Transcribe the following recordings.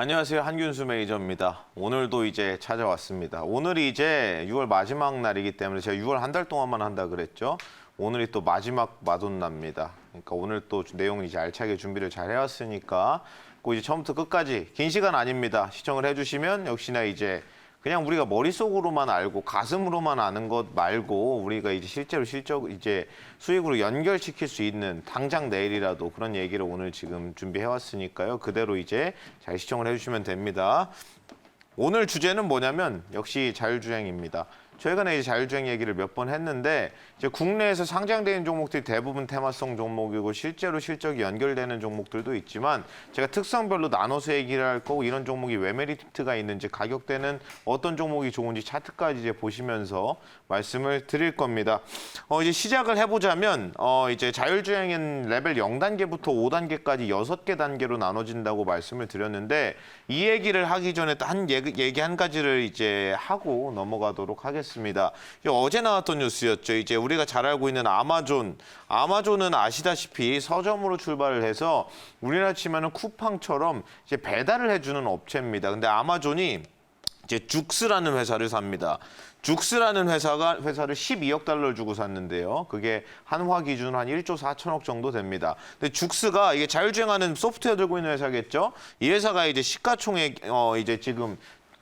안녕하세요. 한균수 매니저입니다. 오늘도 이제 찾아왔습니다. 오늘이 이제 6월 마지막 날이기 때문에 제가 6월 한 달 동안만 한다 그랬죠. 오늘이 또 마지막 마돈나입니다. 그러니까 오늘 또 내용을 이제 알차게 준비를 잘 해왔으니까 꼭 이제 처음부터 끝까지 긴 시간 아닙니다. 시청을 해주시면 역시나 이제 그냥 우리가 머릿속으로만 알고 가슴으로만 아는 것 말고 우리가 이제 실제로 이제 수익으로 연결시킬 수 있는 당장 내일이라도 그런 얘기를 오늘 지금 준비해 왔으니까요. 그대로 이제 잘 시청을 해주시면 됩니다. 오늘 주제는 뭐냐면 역시 자율주행입니다. 최근에 이제 자율주행 얘기를 몇 번 했는데 이제 국내에서 상장되어 있는 종목들이 대부분 테마성 종목이고 실제로 실적이 연결되는 종목들도 있지만 제가 특성별로 나눠서 얘기를 할 거고 이런 종목이 왜 메리트가 있는지 가격대는 어떤 종목이 좋은지 차트까지 이제 보시면서 말씀을 드릴 겁니다. 이제 시작을 해보자면 이제 자율주행은 레벨 0단계부터 5단계까지 6개 단계로 나눠진다고 말씀을 드렸는데 이 얘기를 하기 전에 얘기 한 가지를 이제 하고 넘어가도록 하겠습니다. 어제 나왔던 뉴스였죠. 이제 우리가 잘 알고 있는 아마존은 아시다시피 서점으로 출발을 해서 우리나라 치면은 쿠팡처럼 이제 배달을 해주는 업체입니다. 근데 아마존이 이제 죽스라는 회사를 삽니다. 죽스라는 회사를 12억 달러를 주고 샀는데요. 그게 한화 기준으로 한 1조 4천억 정도 됩니다. 근데 죽스가 이게 자율주행하는 소프트웨어 들고 있는 회사겠죠. 이 회사가 이제 시가총액 이제 지금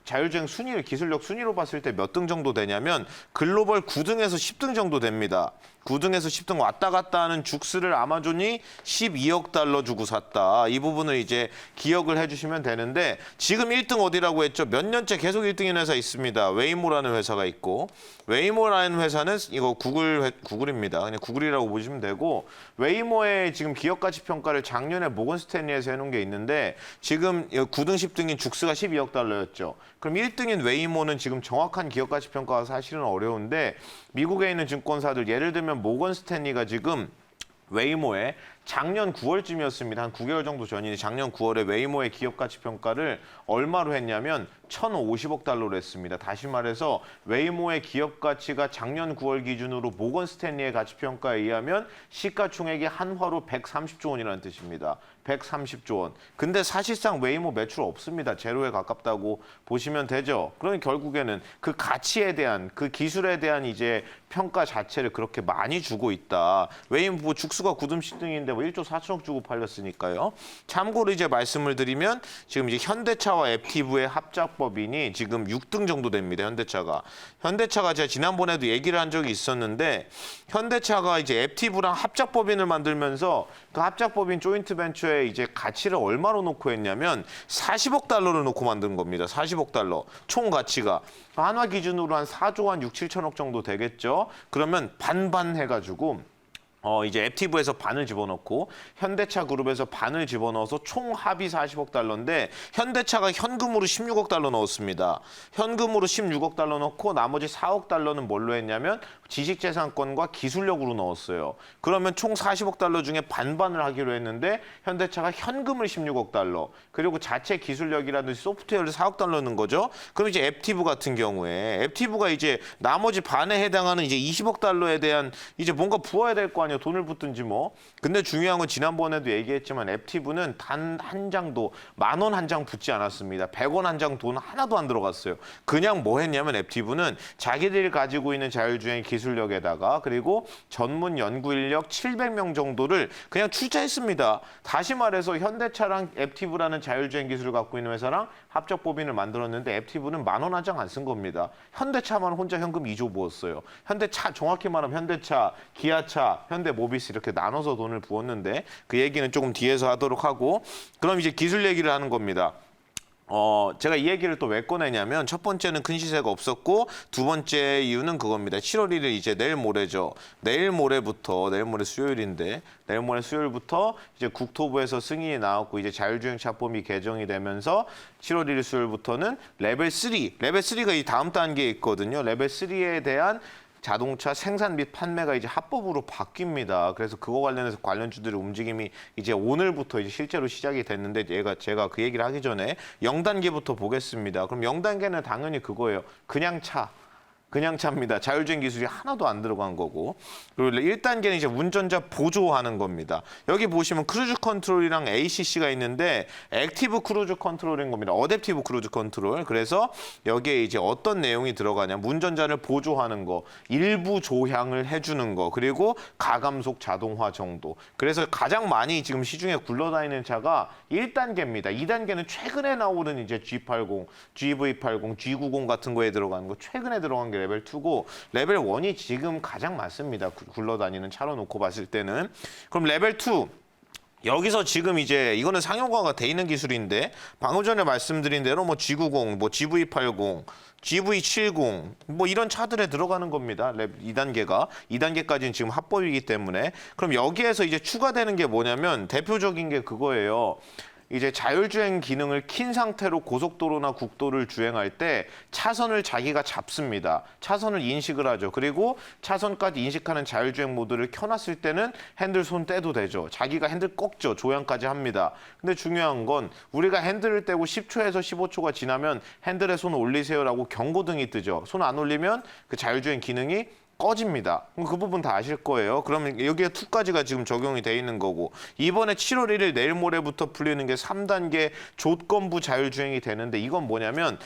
자율주행 순위, 기술력 순위로 봤을 때 몇 등 정도 되냐면 글로벌 9등에서 10등 정도 됩니다. 9등에서 10등 왔다 갔다 하는 죽스를 아마존이 12억 달러 주고 샀다. 이 부분을 이제 기억을 해주시면 되는데 지금 1등 어디라고 했죠? 몇 년째 계속 1등인 회사 있습니다. 웨이모라는 회사가 있고 웨이모라는 회사는 이거 구글입니다. 그냥 구글이라고 보시면 되고 웨이모의 지금 기업가치 평가를 작년에 모건 스탠리에서 해놓은 게 있는데 지금 9등, 10등인 죽스가 12억 달러였죠. 그럼 1등인 웨이모는 지금 정확한 기업가치 평가가 사실은 어려운데 미국에 있는 증권사들 예를 들면 모건 스탠리가 지금 웨이모에 작년 9월쯤이었습니다. 한 9개월 정도 전이니 작년 9월에 웨이모의 기업가치 평가를 얼마로 했냐면 1,050억 달러로 했습니다. 다시 말해서 웨이모의 기업가치가 작년 9월 기준으로 모건 스탠리의 가치평가에 의하면 시가총액이 한화로 130조 원이라는 뜻입니다. 130조 원. 근데 사실상 웨이모 매출 없습니다. 제로에 가깝다고 보시면 되죠. 그러니 결국에는 그 가치에 대한 그 기술에 대한 이제 평가 자체를 그렇게 많이 주고 있다. 웨이모 죽스가 9등 10등인데 1조 4천억 주고 팔렸으니까요. 참고로 이제 말씀을 드리면 지금 이제 현대차와 앱티브의 합작법인이 지금 6등 정도 됩니다. 현대차가 제가 지난번에도 얘기를 한 적이 있었는데 현대차가 이제 앱티브랑 합작법인을 만들면서 그 합작법인 조인트 벤처에 이제 가치를 얼마로 놓고 했냐면 40억 달러를 놓고 만든 겁니다. 40억 달러. 총 가치가 한화 기준으로 한 4조 한 6, 7천억 정도 되겠죠. 그러면 반반 해가지고 이제 앱티브에서 반을 집어넣고 현대차 그룹에서 반을 집어넣어서 총 합이 40억 달러인데 현대차가 현금으로 16억 달러 넣었습니다. 현금으로 16억 달러 넣고 나머지 4억 달러는 뭘로 했냐면 지식재산권과 기술력으로 넣었어요. 그러면 총 40억 달러 중에 반반을 하기로 했는데 현대차가 현금을 16억 달러 그리고 자체 기술력이라든지 소프트웨어를 4억 달러 넣는 거죠. 그럼 이제 앱티브 같은 경우에 앱티브가 이제 나머지 반에 해당하는 이제 20억 달러에 대한 이제 뭔가 부어야 될 거 아니에요. 돈을 붓든지 뭐. 근데 중요한 건 지난번에도 얘기했지만 앱티브는 단 한 장도 10,000원 한 장 붓지 않았습니다. 100원 한 장 돈 하나도 안 들어갔어요. 그냥 뭐 했냐면 앱티브는 자기들이 가지고 있는 자율주행 기술력에다가 그리고 전문 연구 인력 700명 정도를 그냥 투자했습니다. 다시 말해서 현대차랑 앱티브라는 자율주행 기술을 갖고 있는 회사랑 합작법인을 만들었는데 앱티브는 10,000원 한 장 안 쓴 겁니다. 현대차만 혼자 현금 2조 부었어요. 현대차 정확히 말하면 현대차, 기아차, 현대모비스 이렇게 나눠서 돈을 부었는데 그 얘기는 조금 뒤에서 하도록 하고 그럼 이제 기술 얘기를 하는 겁니다. 제가 이 얘기를 또 왜 꺼내냐면 첫 번째는 큰 시세가 없었고 두 번째 이유는 그겁니다. 7월 1일 이제 내일 모레죠. 내일 모레 수요일인데 내일 모레 수요일부터 이제 국토부에서 승인이 나왔고 이제 자율주행 차법이 개정이 되면서 7월 1일 수요일부터는 레벨 3가 이 다음 단계에 있거든요. 레벨 3에 대한 자동차 생산 및 판매가 이제 합법으로 바뀝니다. 그래서 그거 관련해서 관련주들의 움직임이 이제 오늘부터 이제 실제로 시작이 됐는데 제가 그 얘기를 하기 전에 0단계부터 보겠습니다. 그럼 0단계는 당연히 그거예요. 그냥 차. 그냥 차입니다. 자율주행 기술이 하나도 안 들어간 거고. 그리고 1단계는 이제 운전자 보조하는 겁니다. 여기 보시면 크루즈 컨트롤이랑 ACC가 있는데 액티브 크루즈 컨트롤인 겁니다. 어댑티브 크루즈 컨트롤. 그래서 여기에 이제 어떤 내용이 들어가냐. 운전자를 보조하는 거, 일부 조향을 해주는 거, 그리고 가감속 자동화 정도. 그래서 가장 많이 지금 시중에 굴러다니는 차가 1단계입니다. 2단계는 최근에 나오는 이제 G80, GV80, G90 같은 거에 들어가는 거 최근에 들어간 게 레벨 2고 레벨 1이 지금 가장 많습니다. 굴러다니는 차로 놓고 봤을 때는. 그럼 레벨 2 여기서 지금 이제 이거는 상용화가 돼 있는 기술인데 방금 전에 말씀드린 대로 뭐 G90, 뭐 GV80, GV70 뭐 이런 차들에 들어가는 겁니다. 2단계가. 2단계까지는 지금 합법이기 때문에. 그럼 여기에서 이제 추가되는 게 뭐냐면 대표적인 게 그거예요. 이제 자율주행 기능을 킨 상태로 고속도로나 국도를 주행할 때 차선을 자기가 잡습니다. 차선을 인식을 하죠. 그리고 차선까지 인식하는 자율주행 모드를 켜놨을 때는 핸들 손 떼도 되죠. 자기가 핸들 꺾죠. 조향까지 합니다. 근데 중요한 건 우리가 핸들을 떼고 10초에서 15초가 지나면 핸들에 손 올리세요라고 경고등이 뜨죠. 손 안 올리면 그 자율주행 기능이 꺼집니다. 그 부분 다 아실 거예요. 그러면 여기에 2까지가 지금 적용이 돼 있는 거고 이번에 7월 1일 내일 모레부터 풀리는 게 3단계 조건부 자율주행이 되는데 이건 뭐냐면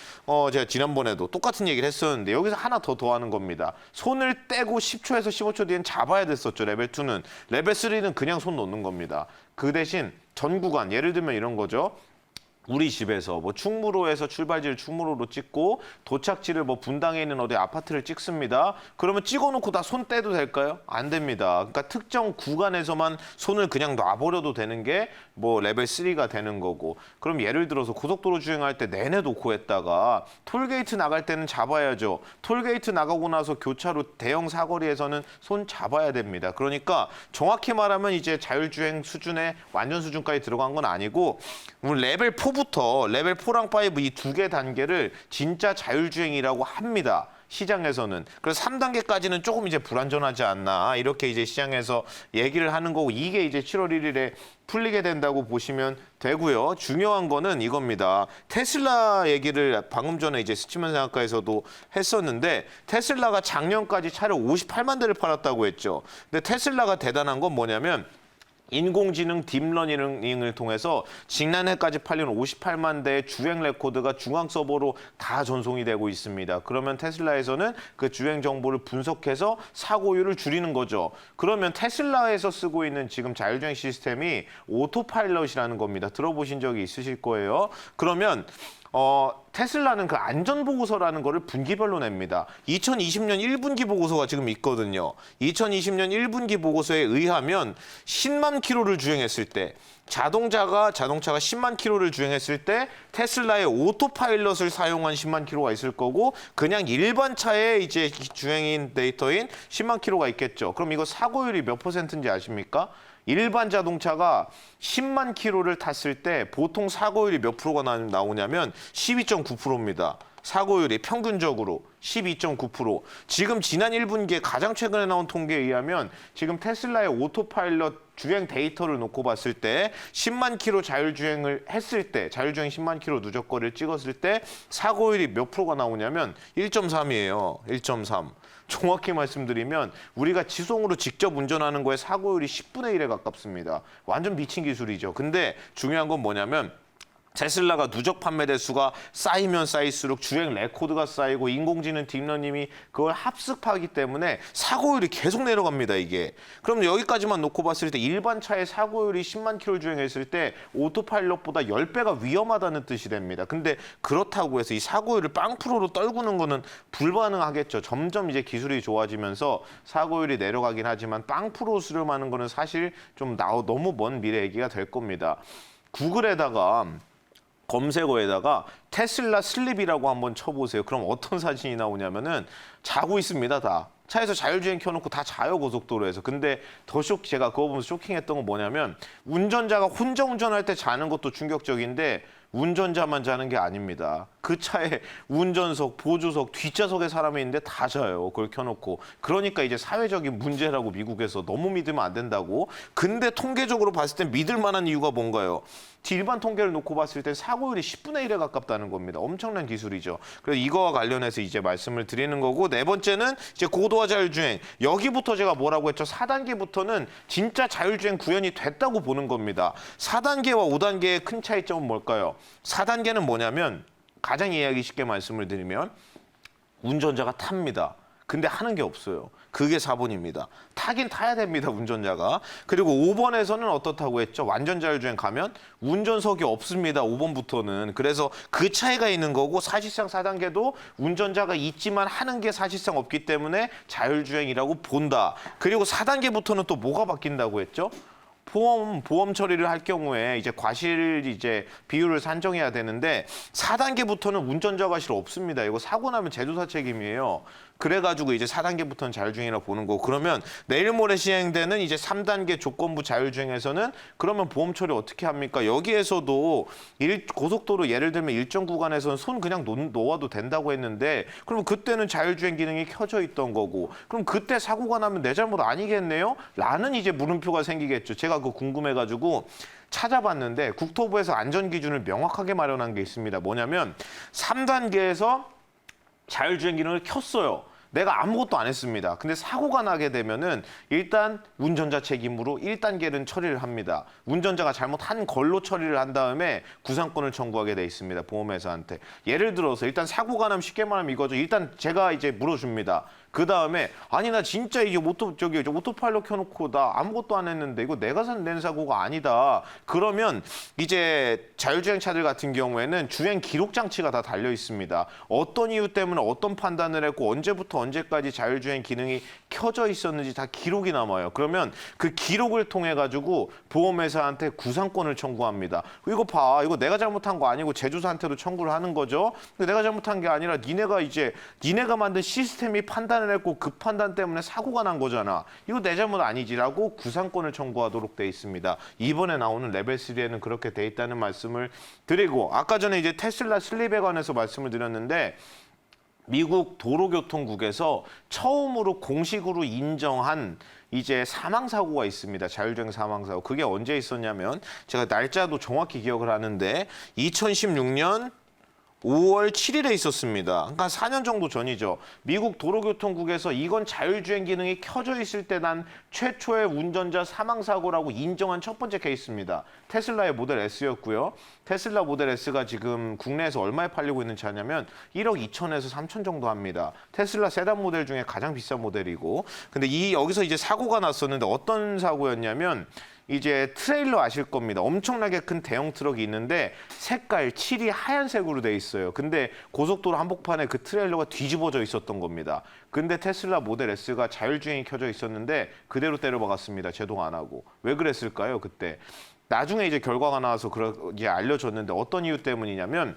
제가 지난번에도 똑같은 얘기를 했었는데 여기서 하나 더 더하는 겁니다. 손을 떼고 10초에서 15초 뒤엔 잡아야 됐었죠. 레벨 2는. 레벨 3는 그냥 손 놓는 겁니다. 그 대신 전 구간, 예를 들면 이런 거죠. 우리 집에서 뭐 충무로에서 출발지를 충무로로 찍고 도착지를 뭐 분당에 있는 어디 아파트를 찍습니다. 그러면 찍어놓고 다 손 떼도 될까요? 안 됩니다. 그러니까 특정 구간에서만 손을 그냥 놔버려도 되는 게 뭐 레벨 3가 되는 거고. 그럼 예를 들어서 고속도로 주행할 때 내내 놓고 했다가 톨게이트 나갈 때는 잡아야죠. 톨게이트 나가고 나서 교차로 대형 사거리에서는 손 잡아야 됩니다. 그러니까 정확히 말하면 이제 자율주행 수준의 완전 수준까지 들어간 건 아니고 레벨 4부터 레벨 4랑 5 이 2개 단계를 진짜 자율주행이라고 합니다. 시장에서는. 그래서 3단계까지는 조금 이제 불안전하지 않나 이렇게 이제 시장에서 얘기를 하는 거고 이게 이제 7월 1일에 풀리게 된다고 보시면 되고요. 중요한 거는 이겁니다. 테슬라 얘기를 방금 전에 이제 스치면 생각가에서도 했었는데 테슬라가 작년까지 차를 58만 대를 팔았다고 했죠. 근데 테슬라가 대단한 건 뭐냐면 인공지능 딥러닝을 통해서 지난해까지 팔린 58만 대의 주행 레코드가 중앙 서버로 다 전송이 되고 있습니다. 그러면 테슬라에서는 그 주행 정보를 분석해서 사고율을 줄이는 거죠. 그러면 테슬라에서 쓰고 있는 지금 자율주행 시스템이 오토파일럿이라는 겁니다. 들어보신 적이 있으실 거예요. 그러면 테슬라는 그 안전보고서라는 거를 분기별로 냅니다. 2020년 1분기 보고서가 지금 있거든요. 2020년 1분기 보고서에 의하면 10만 킬로를 주행했을 때 자동차가 10만 킬로를 주행했을 때 테슬라의 오토파일럿을 사용한 10만 킬로가 있을 거고 그냥 일반 차에 이제 주행인 데이터인 10만 킬로가 있겠죠. 그럼 이거 사고율이 몇 %인지 아십니까? 일반 자동차가 10만 킬로를 탔을 때 보통 사고율이 몇 프로가 나오냐면 12.9%입니다. 사고율이 평균적으로 12.9%. 지금 지난 1분기에 가장 최근에 나온 통계에 의하면 지금 테슬라의 오토파일럿 주행 데이터를 놓고 봤을 때 10만 킬로 자율주행을 했을 때 자율주행 10만 킬로 누적거리를 찍었을 때 사고율이 몇 프로가 나오냐면 1.3이에요. 1.3. 정확히 말씀드리면 우리가 지송으로 직접 운전하는 거에 사고율이 10분의 1에 가깝습니다. 완전 미친 기술이죠. 근데 중요한 건 뭐냐면 테슬라가 누적 판매 대수가 쌓이면 쌓일수록 주행 레코드가 쌓이고 인공지능 딥러닝이 그걸 합습하기 때문에 사고율이 계속 내려갑니다, 이게. 그럼 여기까지만 놓고 봤을 때 일반 차의 사고율이 10만 킬로 주행했을 때 오토파일럿보다 10배가 위험하다는 뜻이 됩니다. 근데 그렇다고 해서 이 사고율을 빵프로로 떨구는 거는 불가능하겠죠. 점점 이제 기술이 좋아지면서 사고율이 내려가긴 하지만 빵프로 수렴하는 거는 사실 좀 너무 먼 미래 얘기가 될 겁니다. 구글에다가 검색어에다가 테슬라 슬립이라고 한번 쳐보세요. 그럼 어떤 사진이 나오냐면은 자고 있습니다, 다. 차에서 자율주행 켜놓고 다 자요, 고속도로에서. 근데 제가 그거 보면서 쇼킹했던 건 뭐냐면 운전자가 혼자 운전할 때 자는 것도 충격적인데 운전자만 자는 게 아닙니다. 그 차에 운전석, 보조석, 뒷좌석에 사람이 있는데 다 자요. 그걸 켜놓고. 그러니까 이제 사회적인 문제라고 미국에서 너무 믿으면 안 된다고. 근데 통계적으로 봤을 때 믿을 만한 이유가 뭔가요? 일반 통계를 놓고 봤을 때 사고율이 10분의 1에 가깝다는 겁니다. 엄청난 기술이죠. 그래서 이거와 관련해서 이제 말씀을 드리는 거고, 네 번째는 이제 고도화 자율주행. 여기부터 제가 뭐라고 했죠? 4단계부터는 진짜 자율주행 구현이 됐다고 보는 겁니다. 4단계와 5단계의 큰 차이점은 뭘까요? 4단계는 뭐냐면 가장 이해하기 쉽게 말씀을 드리면 운전자가 탑니다. 근데 하는 게 없어요. 그게 4번입니다. 타긴 타야 됩니다, 운전자가. 그리고 5번에서는 어떻다고 했죠? 완전 자율주행 가면 운전석이 없습니다, 5번부터는. 그래서 그 차이가 있는 거고, 사실상 4단계도 운전자가 있지만 하는 게 사실상 없기 때문에 자율주행이라고 본다. 그리고 4단계부터는 또 뭐가 바뀐다고 했죠? 보험 처리를 할 경우에 이제 과실 비율을 산정해야 되는데 4단계부터는 운전자 과실 없습니다. 이거 사고 나면 제조사 책임이에요. 그래가지고 이제 4단계부터는 자율주행이라고 보는 거고, 그러면 내일 모레 시행되는 이제 3단계 조건부 자율주행에서는 그러면 보험 처리 어떻게 합니까? 여기에서도 고속도로 예를 들면 일정 구간에서는 손 그냥 놓아도 된다고 했는데, 그러면 그때는 자율주행 기능이 켜져 있던 거고, 그럼 그때 사고가 나면 내 잘못 아니겠네요? 라는 이제 물음표가 생기겠죠. 제가 그거 궁금해가지고 찾아봤는데 국토부에서 안전기준을 명확하게 마련한 게 있습니다. 뭐냐면 3단계에서 자율주행 기능을 켰어요. 내가 아무것도 안 했습니다. 근데 사고가 나게 되면은 일단 운전자 책임으로 1단계는 처리를 합니다. 운전자가 잘못한 걸로 처리를 한 다음에 구상권을 청구하게 돼 있습니다, 보험회사한테. 예를 들어서 일단 사고가 나면 쉽게 말하면 이거죠. 일단 제가 이제 물어줍니다. 그 다음에 아니 나 진짜 이게 오토파일럿 켜놓고 나 아무것도 안 했는데 이거 내가 낸 사고가 아니다. 그러면 이제 자율주행차들 같은 경우에는 주행 기록 장치가 다 달려 있습니다. 어떤 이유 때문에 어떤 판단을 했고 언제부터 언제까지 자율주행 기능이 켜져 있었는지 다 기록이 남아요. 그러면 그 기록을 통해 가지고 보험회사한테 구상권을 청구합니다. 이거 봐, 이거 내가 잘못한 거 아니고 제조사한테도 청구를 하는 거죠. 근데 내가 잘못한 게 아니라 니네가 만든 시스템이 판단을 했고 그 판단 때문에 사고가 난 거잖아. 이거 내 잘못 아니지라고 구상권을 청구하도록 돼 있습니다. 이번에 나오는 레벨 3에는 그렇게 돼 있다는 말씀을 드리고, 아까 전에 이제 테슬라 슬립에 관해서 말씀을 드렸는데 미국 도로교통국에서 처음으로 공식으로 인정한 이제 사망사고가 있습니다. 자율주행 사망사고. 그게 언제 있었냐면 제가 날짜도 정확히 기억을 하는데 2016년 5월 7일에 있었습니다. 그러니까 4년 정도 전이죠. 미국 도로교통국에서 이건 자율주행 기능이 켜져 있을 때 난 최초의 운전자 사망사고라고 인정한 첫 번째 케이스입니다. 테슬라의 모델 S였고요. 테슬라 모델 S가 지금 국내에서 얼마에 팔리고 있는 차냐면 1억 2천에서 3천 정도 합니다. 테슬라 세단 모델 중에 가장 비싼 모델이고. 근데 여기서 이제 사고가 났었는데 어떤 사고였냐면 이제 트레일러 아실 겁니다. 엄청나게 큰 대형 트럭이 있는데 색깔 칠이 하얀색으로 돼 있어요. 근데 고속도로 한복판에 그 트레일러가 뒤집어져 있었던 겁니다. 근데 테슬라 모델 S가 자율주행이 켜져 있었는데 그대로 때려박았습니다. 제동 안 하고. 왜 그랬을까요, 그때? 나중에 이제 결과가 나와서 이제 알려졌는데 어떤 이유 때문이냐면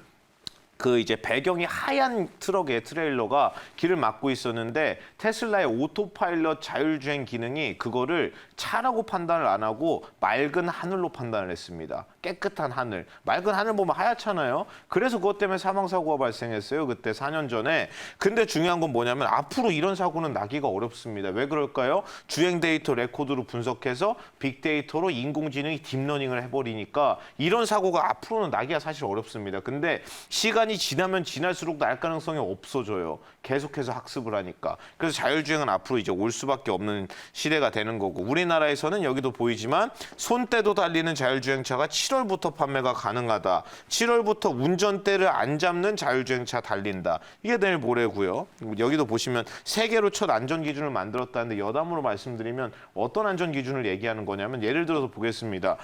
그 이제 배경이 하얀 트레일러가 길을 막고 있었는데 테슬라의 오토파일럿 자율주행 기능이 그거를 차라고 판단을 안 하고 맑은 하늘로 판단을 했습니다. 깨끗한 하늘. 맑은 하늘 보면 하얗잖아요. 그래서 그것 때문에 사망사고가 발생했어요. 그때 4년 전에. 근데 중요한 건 뭐냐면 앞으로 이런 사고는 나기가 어렵습니다. 왜 그럴까요? 주행 데이터 레코드로 분석해서 빅데이터로 인공지능이 딥러닝을 해버리니까 이런 사고가 앞으로는 나기가 사실 어렵습니다. 근데 시간이 지나면 지날수록 날 가능성이 없어져요. 계속해서 학습을 하니까. 그래서 자율주행은 앞으로 이제 올 수밖에 없는 시대가 되는 거고, 우리나라에서는 여기도 보이지만 손때도 달리는 자율주행차가 7월부터 판매가 가능하다. 7월부터 운전대를 안 잡는 자율주행차 달린다. 이게 내일 모레고요. 여기도 보시면 세계로 첫 안전기준을 만들었다는데 여담으로 말씀드리면 어떤 안전기준을 얘기하는 거냐면 예를 들어서 보겠습니다.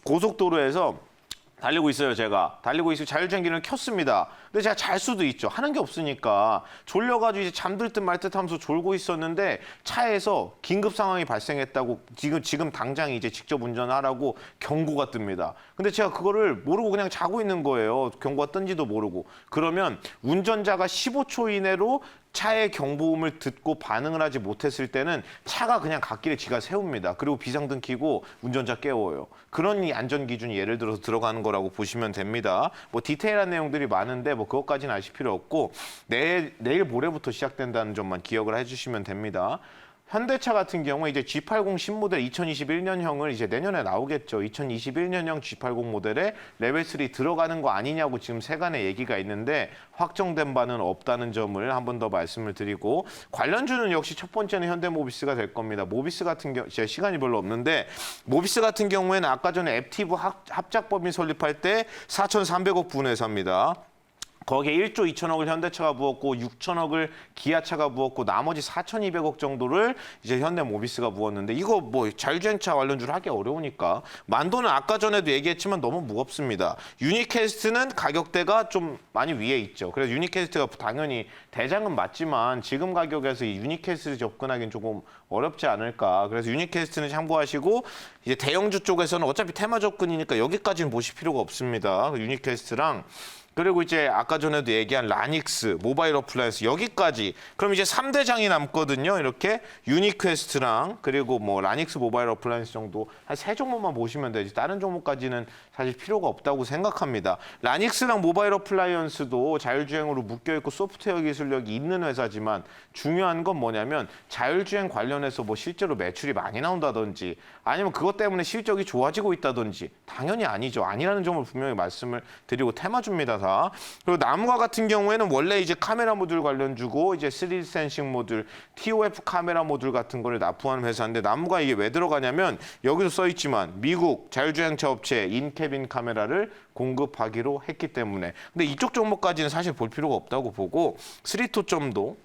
고속도로에서 달리고 있어요, 제가. 달리고 있어요. 자율주행 기능을 켰습니다. 근데 제가 잘 수도 있죠. 하는 게 없으니까. 졸려가지고 이제 잠들 듯 말 듯 하면서 졸고 있었는데 차에서 긴급 상황이 발생했다고 지금 당장 이제 직접 운전하라고 경고가 뜹니다. 근데 제가 그거를 모르고 그냥 자고 있는 거예요. 경고가 뜬지도 모르고. 그러면 운전자가 15초 이내로 차의 경보음을 듣고 반응을 하지 못했을 때는 차가 그냥 갓길에 지가 세웁니다. 그리고 비상등 켜고 운전자 깨워요. 그런 이 안전기준이 예를 들어서 들어가는 거라고 보시면 됩니다. 뭐 디테일한 내용들이 많은데 뭐 그것까지는 아실 필요 없고 내일 모레부터 시작된다는 점만 기억을 해주시면 됩니다. 현대차 같은 경우에 이제 G80 신모델 2021년형을 이제 내년에 나오겠죠. 2021년형 G80 모델에 레벨 3 들어가는 거 아니냐고 지금 세간의 얘기가 있는데 확정된 바는 없다는 점을 한 번 더 말씀을 드리고 관련주는 역시 첫 번째는 현대모비스가 될 겁니다. 모비스 같은 경우 제 시간이 별로 없는데 모비스 같은 경우에는 아까 전에 앱티브 합작법인 설립할 때 4,300억 분회사입니다. 거기에 1조 2천억을 현대차가 부었고 6천억을 기아차가 부었고 나머지 4,200억 정도를 이제 현대모비스가 부었는데 이거 뭐 자율주행차 관련주를 하기 어려우니까 만도는 아까 전에도 얘기했지만 너무 무겁습니다. 유니캐스트는 가격대가 좀 많이 위에 있죠. 그래서 유니캐스트가 당연히 대장은 맞지만 지금 가격에서 이 유니캐스트 접근하기는 조금 어렵지 않을까. 그래서 유니캐스트는 참고하시고 이제 대형주 쪽에서는 어차피 테마 접근이니까 여기까지는 보실 필요가 없습니다. 유니캐스트랑 그리고 이제 아까 전에도 얘기한 라닉스, 모바일 어플라이언스 여기까지. 그럼 이제 3대장이 남거든요. 이렇게 유니퀘스트랑 그리고 뭐 라닉스 모바일 어플라이언스 정도 한 3종목만 보시면 되지. 다른 종목까지는 사실 필요가 없다고 생각합니다. 라닉스랑 모바일 어플라이언스도 자율주행으로 묶여있고 소프트웨어 기술력이 있는 회사지만 중요한 건 뭐냐면 자율주행 관련해서 뭐 실제로 매출이 많이 나온다든지 아니면 그것 때문에 실적이 좋아지고 있다든지 당연히 아니죠. 아니라는 점을 분명히 말씀을 드리고 테마주입니다. 다. 그리고 나무가 같은 경우에는 원래 이제 카메라 모듈 관련주고 이제 3D 센싱 모듈, TOF 카메라 모듈 같은 거를 납품하는 회사인데 나무가 이게 왜 들어가냐면 여기도 써 있지만 미국 자율주행차 업체 인캐빈 카메라를 공급하기로 했기 때문에. 근데 이쪽 종목까지는 사실 볼 필요가 없다고 보고 3토점도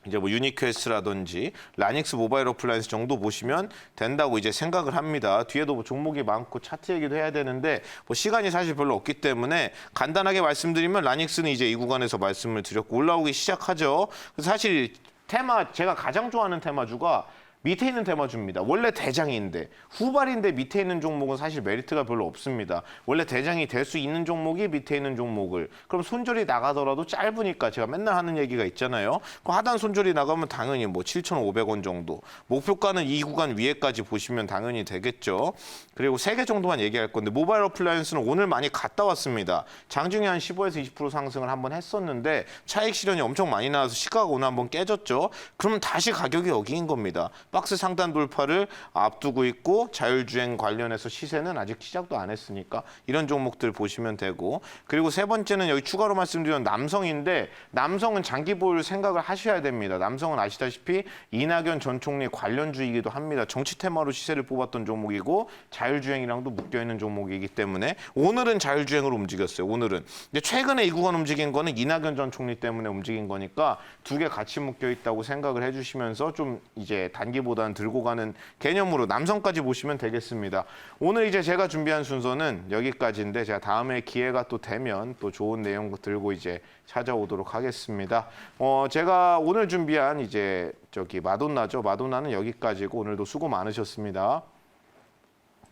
이제 뭐 유니퀘스트라든지 라닉스 모바일 어플라이언스 정도 보시면 된다고 이제 생각을 합니다. 뒤에도 뭐 종목이 많고 차트 얘기도 해야 되는데 뭐 시간이 사실 별로 없기 때문에 간단하게 말씀드리면 라닉스는 이제 이 구간에서 말씀을 드렸고 올라오기 시작하죠. 그래서 사실 테마 제가 가장 좋아하는 테마주가 밑에 있는 테마주입니다. 원래 대장인데 후발인데 밑에 있는 종목은 사실 메리트가 별로 없습니다. 원래 대장이 될 수 있는 종목이 밑에 있는 종목을 그럼 손절이 나가더라도 짧으니까 제가 맨날 하는 얘기가 있잖아요. 그 하단 손절이 나가면 당연히 뭐 7,500원 정도 목표가는 이 구간 위에까지 보시면 당연히 되겠죠. 그리고 3개 정도만 얘기할 건데 모바일 어플라이언스는 오늘 많이 갔다 왔습니다. 장중에 한 15에서 20% 상승을 한번 했었는데 차익 실현이 엄청 많이 나와서 시가가 오늘 한번 깨졌죠. 그러면 다시 가격이 여기인 겁니다. 박스 상단 돌파를 앞두고 있고 자율주행 관련해서 시세는 아직 시작도 안 했으니까 이런 종목들 보시면 되고 그리고 세 번째는 여기 추가로 말씀드린 남성인데 남성은 장기 보유를 생각을 하셔야 됩니다. 남성은 아시다시피 이낙연 전 총리 관련주이기도 합니다. 정치 테마로 시세를 뽑았던 종목이고 자율주행이랑도 묶여있는 종목이기 때문에 오늘은 자율주행으로 움직였어요. 오늘은. 근데 최근에 이 구간 움직인 거는 이낙연 전 총리 때문에 움직인 거니까 두 개 같이 묶여있다고 생각을 해주시면서 좀 이제 단기보다는 들고 가는 개념으로 남성까지 보시면 되겠습니다. 오늘 이제 제가 준비한 순서는 여기까지인데 제가 다음에 기회가 또 되면 또 좋은 내용 들고 이제 찾아오도록 하겠습니다. 제가 오늘 준비한 이제 마돈나죠. 마돈나는 여기까지고 오늘도 수고 많으셨습니다.